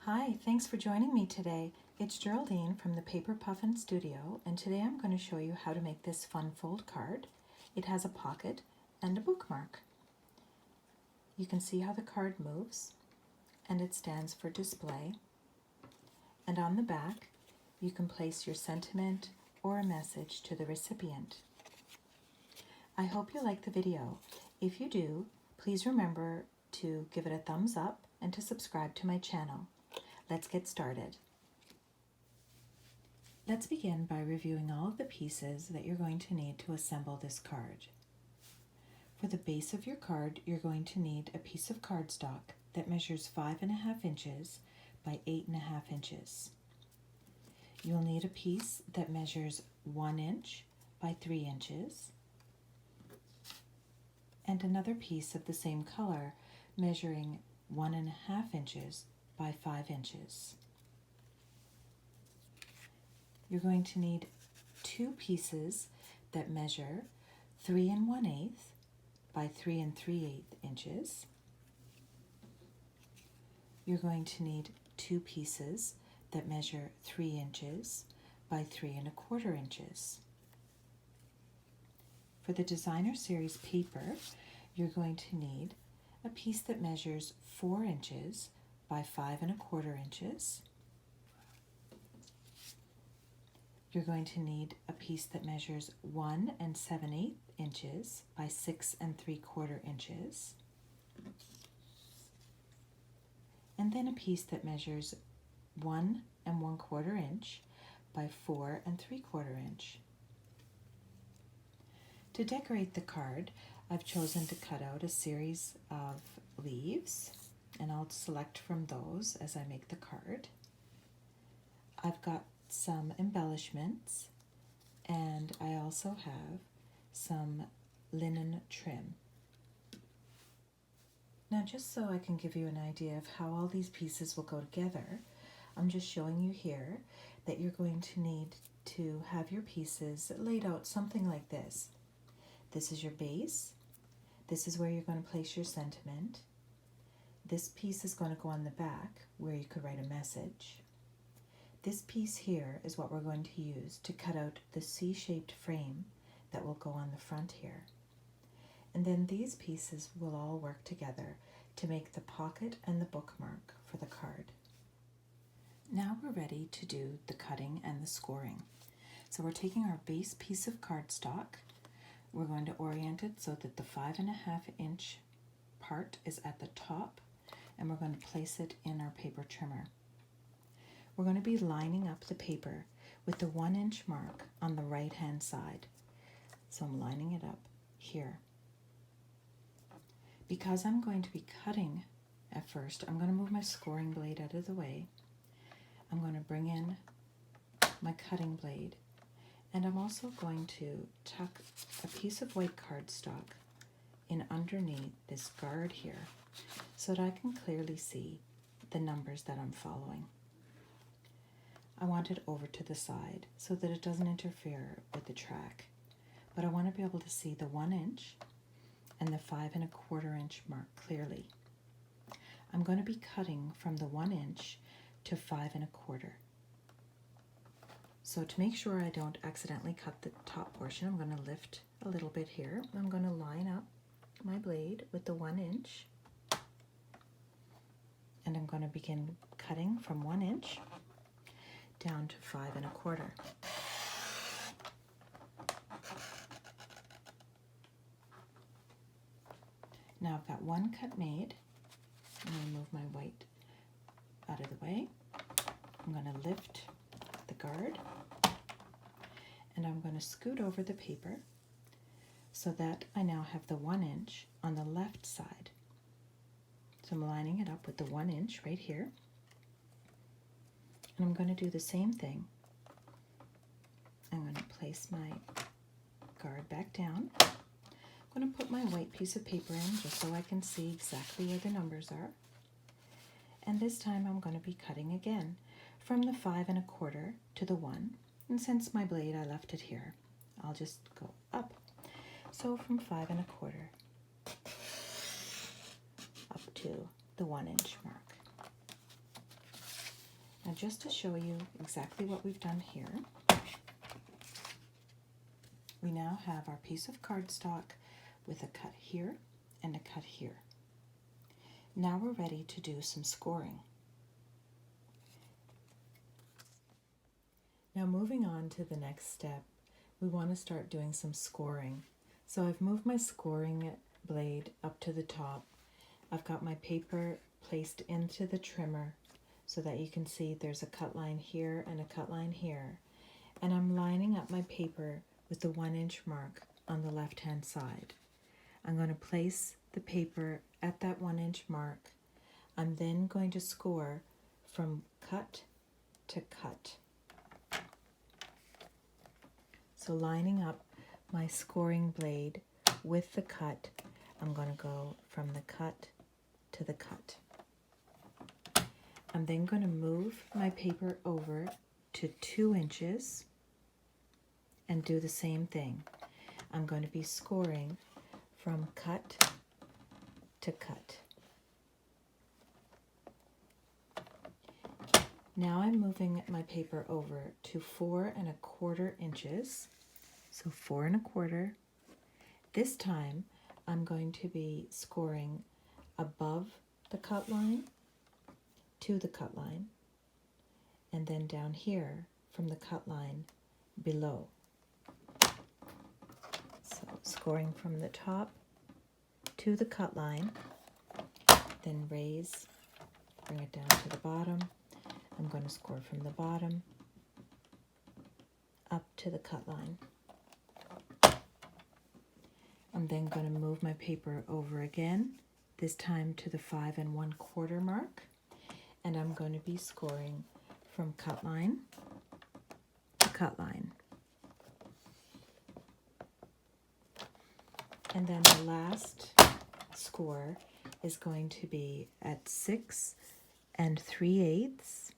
Hi, thanks for joining me today. It's Geraldine from the Paper Puffin Studio, and today I'm going to show you how to make this fun fold card. It has a pocket and a bookmark. You can see how the card moves, and it stands for display. And on the back, you can place your sentiment or a message to the recipient. I hope you like the video. If you do, please remember to give it a thumbs up and to subscribe to my channel. Let's get started. Let's begin by reviewing all of the pieces that you're going to need to assemble this card. For the base of your card, you're going to need a piece of cardstock that measures 5.5 inches by 8.5 inches. You'll need a piece that measures 1 inch by 3 inches, and another piece of the same color measuring 1.5 inches by 5 inches. You're going to need 2 pieces that measure 3 1/8 by 3 3/8 inches. You're going to need 2 pieces that measure 3 inches by 3 1/4 inches. For the designer series paper, you're going to need a piece that measures 4 inches by 5 1/4 inches. You're going to need a piece that measures 1 7/8 inches by 6 3/4 inches. And then a piece that measures 1 1/4 inch by 4 3/4 inch. To decorate the card, I've chosen to cut out a series of leaves, and I'll select from those as I make the card. I've got some embellishments, and I also have some linen trim. Now, just so I can give you an idea of how all these pieces will go together, I'm just showing you here that you're going to need to have your pieces laid out something like this. This is your base. This is where you're going to place your sentiment. This piece is going to go on the back where you could write a message. This piece here is what we're going to use to cut out the C-shaped frame that will go on the front here. And then these pieces will all work together to make the pocket and the bookmark for the card. Now we're ready to do the cutting and the scoring. So we're taking our base piece of cardstock. We're going to orient it so that the 5.5 inch part is at the top, and we're going to place it in our paper trimmer. We're going to be lining up the paper with the 1 inch mark on the right hand side. So I'm lining it up here. Because I'm going to be cutting at first, I'm going to move my scoring blade out of the way. I'm going to bring in my cutting blade, and I'm also going to tuck a piece of white cardstock in underneath this guard here so that I can clearly see the numbers that I'm following. I want it over to the side so that it doesn't interfere with the track, but I want to be able to see the 1 inch and the 5 1/4 inch mark clearly. I'm going to be cutting from the 1 inch to 5 1/4. So to make sure I don't accidentally cut the top portion, I'm going to lift a little bit here. I'm going to line up my blade with the 1 inch, and I'm going to begin cutting from 1 inch down to 5 1/4. Now I've got one cut made. I'm going to move my white out of the way. I'm going to lift the guard, and I'm going to scoot over the paper so that I now have the 1 inch on the left side. So I'm lining it up with the 1 inch right here, and I'm going to do the same thing. I'm going to place my guard back down. I'm going to put my white piece of paper in just so I can see exactly where the numbers are. And this time I'm going to be cutting again from the 5 1/4 to the 1. And since my blade, I left it here, I'll just go up. So from 5 1/4 up to the 1 inch mark. Now just to show you exactly what we've done here, we now have our piece of cardstock with a cut here and a cut here. Now we're ready to do some scoring. Now moving on to the next step, we want to start doing some scoring. So I've moved my scoring blade up to the top. I've got my paper placed into the trimmer so that you can see there's a cut line here and a cut line here. And I'm lining up my paper with the 1-inch mark on the left-hand side. I'm going to place the paper at that 1-inch mark. I'm then going to score from cut to cut. So lining up my scoring blade with the cut, I'm going to go from the cut to the cut. I'm then going to move my paper over to 2 inches and do the same thing. I'm going to be scoring from cut to cut. Now I'm moving my paper over to 4 1/4 inches. So 4 1/4. This time I'm going to be scoring above the cut line to the cut line, and then down here from the cut line below. So scoring from the top to the cut line, then raise, bring it down to the bottom. I'm going to score from the bottom up to the cut line. I'm then going to move my paper over again, this time to the 5 1/4 mark, and I'm going to be scoring from cut line to cut line. And then the last score is going to be at 6 3/8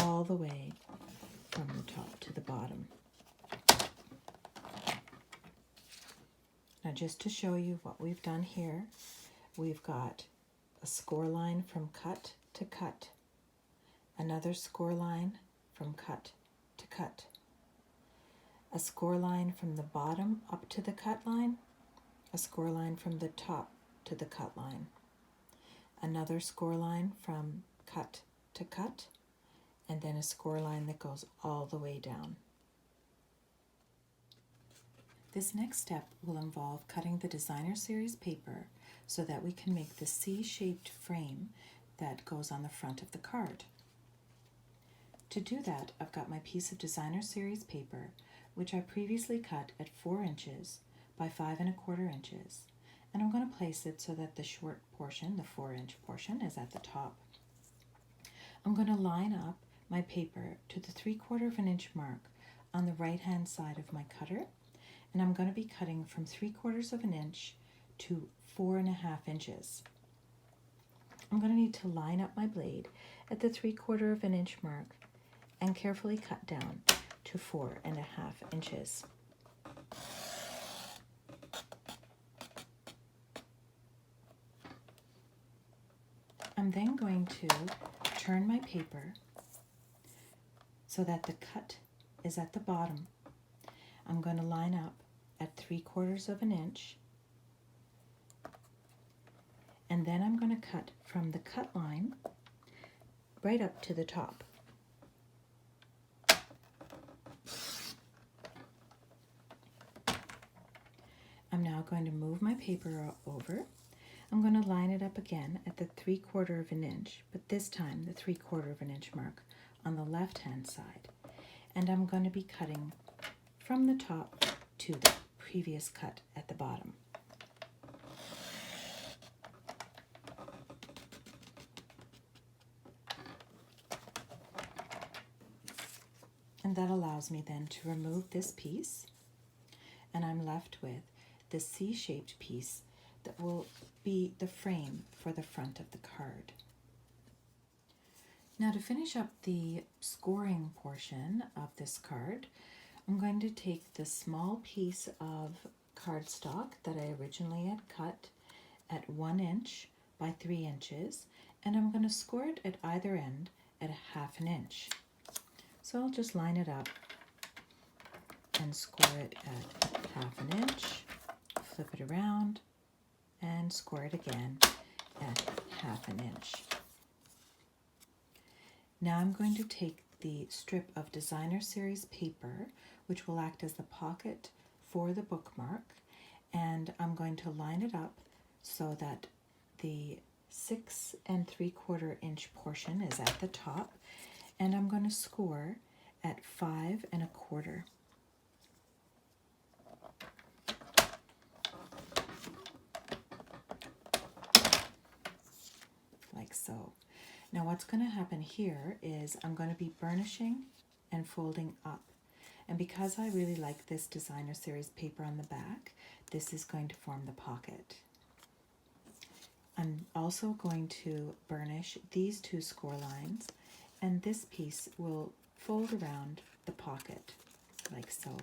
all the way from the top to the bottom. Now just to show you what we've done here, we've got a score line from cut to cut, another score line from cut to cut, a score line from the bottom up to the cut line, a score line from the top to the cut line, another score line from cut to cut, and then a score line that goes all the way down. This next step will involve cutting the designer series paper so that we can make the C-shaped frame that goes on the front of the card. To do that, I've got my piece of designer series paper, which I previously cut at 4 inches by 5 1/4 inches, and I'm going to place it so that the short portion, the 4-inch portion, is at the top. I'm going to line up my paper to the 3/4 inch mark on the right-hand side of my cutter, and I'm going to be cutting from 3/4 inch to 4 1/2 inches. I'm going to need to line up my blade at the 3/4 inch mark and carefully cut down to 4 1/2 inches. I'm then going to turn my paper so that the cut is at the bottom. I'm going to line up at 3/4 inch, and then I'm going to cut from the cut line right up to the top. I'm now going to move my paper over. I'm going to line it up again at the 3/4 inch, but this time the 3/4 inch mark on the left-hand side. And I'm going to be cutting from the top to the previous cut at the bottom. And that allows me then to remove this piece, and I'm left with the C-shaped piece that will be the frame for the front of the card. Now to finish up the scoring portion of this card, I'm going to take the small piece of cardstock that I originally had cut at 1 inch by 3 inches, and I'm going to score it at either end at 1/2 inch. So I'll just line it up and score it at 1/2 inch, flip it around, and score it again at 1/2 inch. Now I'm going to take the strip of designer series paper, which will act as the pocket for the bookmark, and I'm going to line it up so that the 6 3/4 inch portion is at the top, and I'm going to score at 5 1/4. Like so. Now what's going to happen here is I'm going to be burnishing and folding up. And because I really like this designer series paper on the back, this is going to form the pocket. I'm also going to burnish these 2 score lines, and this piece will fold around the pocket, like so.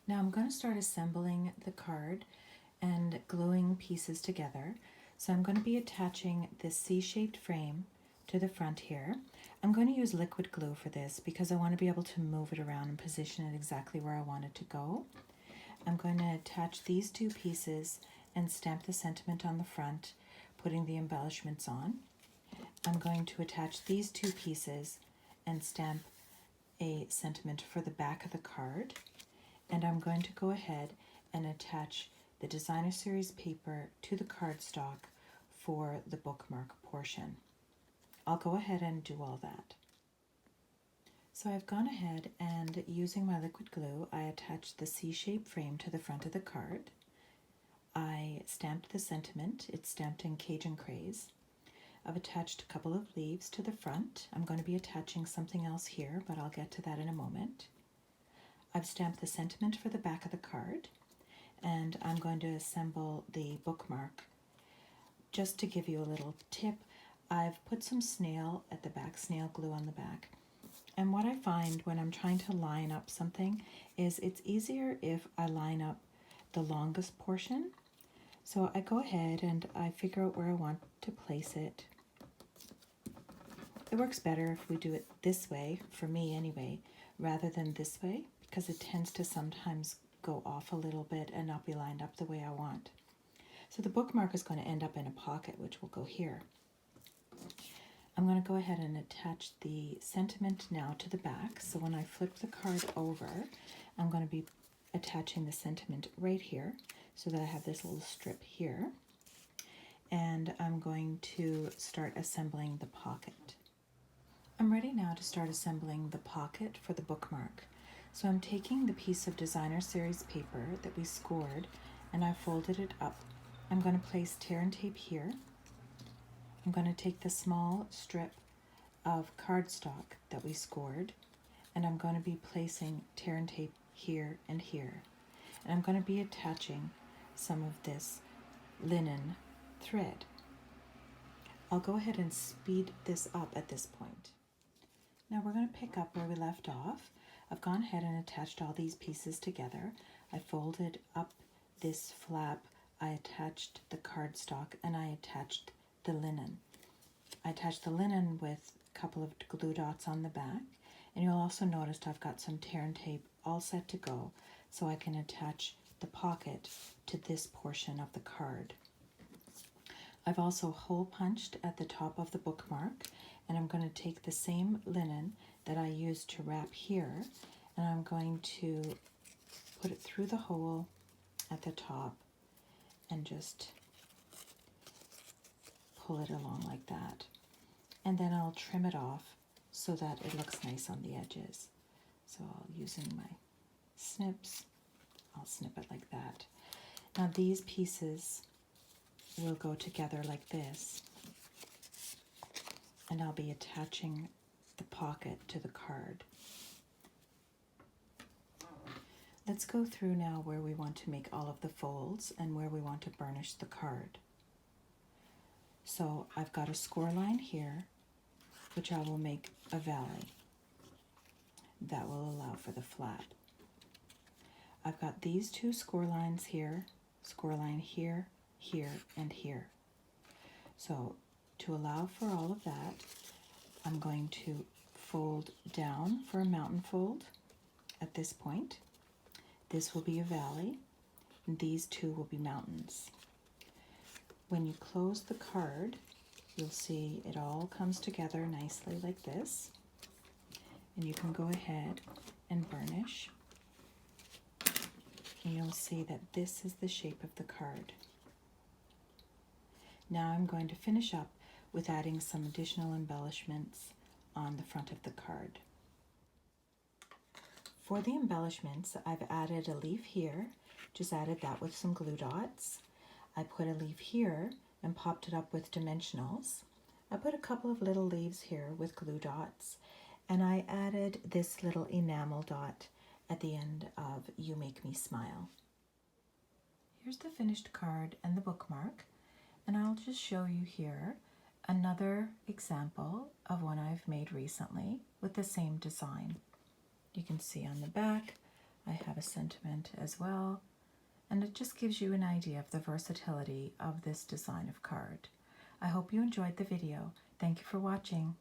Now I'm going to start assembling the card and gluing pieces together. So I'm going to be attaching this C-shaped frame to the front here. I'm going to use liquid glue for this because I want to be able to move it around and position it exactly where I want it to go. I'm going to attach these 2 pieces and stamp the sentiment on the front, putting the embellishments on. I'm going to attach these 2 pieces and stamp a sentiment for the back of the card. And I'm going to go ahead and attach the designer series paper to the cardstock for the bookmark portion. I'll go ahead and do all that. So I've gone ahead and using my liquid glue, I attached the C-shaped frame to the front of the card. I stamped the sentiment. It's stamped in Cajun Craze. I've attached a couple of leaves to the front. I'm going to be attaching something else here, but I'll get to that in a moment. I've stamped the sentiment for the back of the card, and I'm going to assemble the bookmark. Just to give you a little tip, I've put some snail at the back, snail glue on the back. And what I find when I'm trying to line up something is it's easier if I line up the longest portion. So I go ahead and I figure out where I want to place it. It works better if we do it this way, for me anyway, rather than this way, because it tends to sometimes go off a little bit and not be lined up the way I want. So the bookmark is going to end up in a pocket, which will go here. I'm going to go ahead and attach the sentiment now to the back. So when I flip the card over, I'm going to be attaching the sentiment right here so that I have this little strip here. And I'm going to start assembling the pocket. I'm ready now to start assembling the pocket for the bookmark. So I'm taking the piece of designer series paper that we scored and I folded it up. I'm going to place tear and tape here. I'm going to take the small strip of cardstock that we scored and I'm going to be placing tear and tape here and here. And I'm going to be attaching some of this linen thread. I'll go ahead and speed this up at this point. Now we're going to pick up where we left off. I've gone ahead and attached all these pieces together. I folded up this flap, I attached the cardstock, and I attached the linen. I attached the linen with a couple of glue dots on the back, and you'll also notice I've got some tear and tape all set to go so I can attach the pocket to this portion of the card. I've also hole punched at the top of the bookmark, and I'm going to take the same linen that I used to wrap here, and I'm going to put it through the hole at the top and just pull it along like that. And then I'll trim it off so that it looks nice on the edges. So using my snips, I'll snip it like that. Now these pieces will go together like this, and I'll be attaching the pocket to the card. Let's go through now where we want to make all of the folds and where we want to burnish the card. So I've got a score line here, which I will make a valley. That will allow for the flap. I've got these 2 score lines here, score line here, here, and here. So to allow for all of that, I'm going to fold down for a mountain fold at this point. This will be a valley, and these two will be mountains. When you close the card, you'll see it all comes together nicely like this. And you can go ahead and burnish. And you'll see that this is the shape of the card. Now I'm going to finish up with adding some additional embellishments on the front of the card. For the embellishments, I've added a leaf here, just added that with some glue dots. I put a leaf here and popped it up with dimensionals. I put a couple of little leaves here with glue dots, and I added this little enamel dot at the end of You Make Me Smile. Here's the finished card and the bookmark, and I'll just show you here another example of one I've made recently with the same design. You can see on the back I have a sentiment as well, and it just gives you an idea of the versatility of this design of card. I hope you enjoyed the video. Thank you for watching.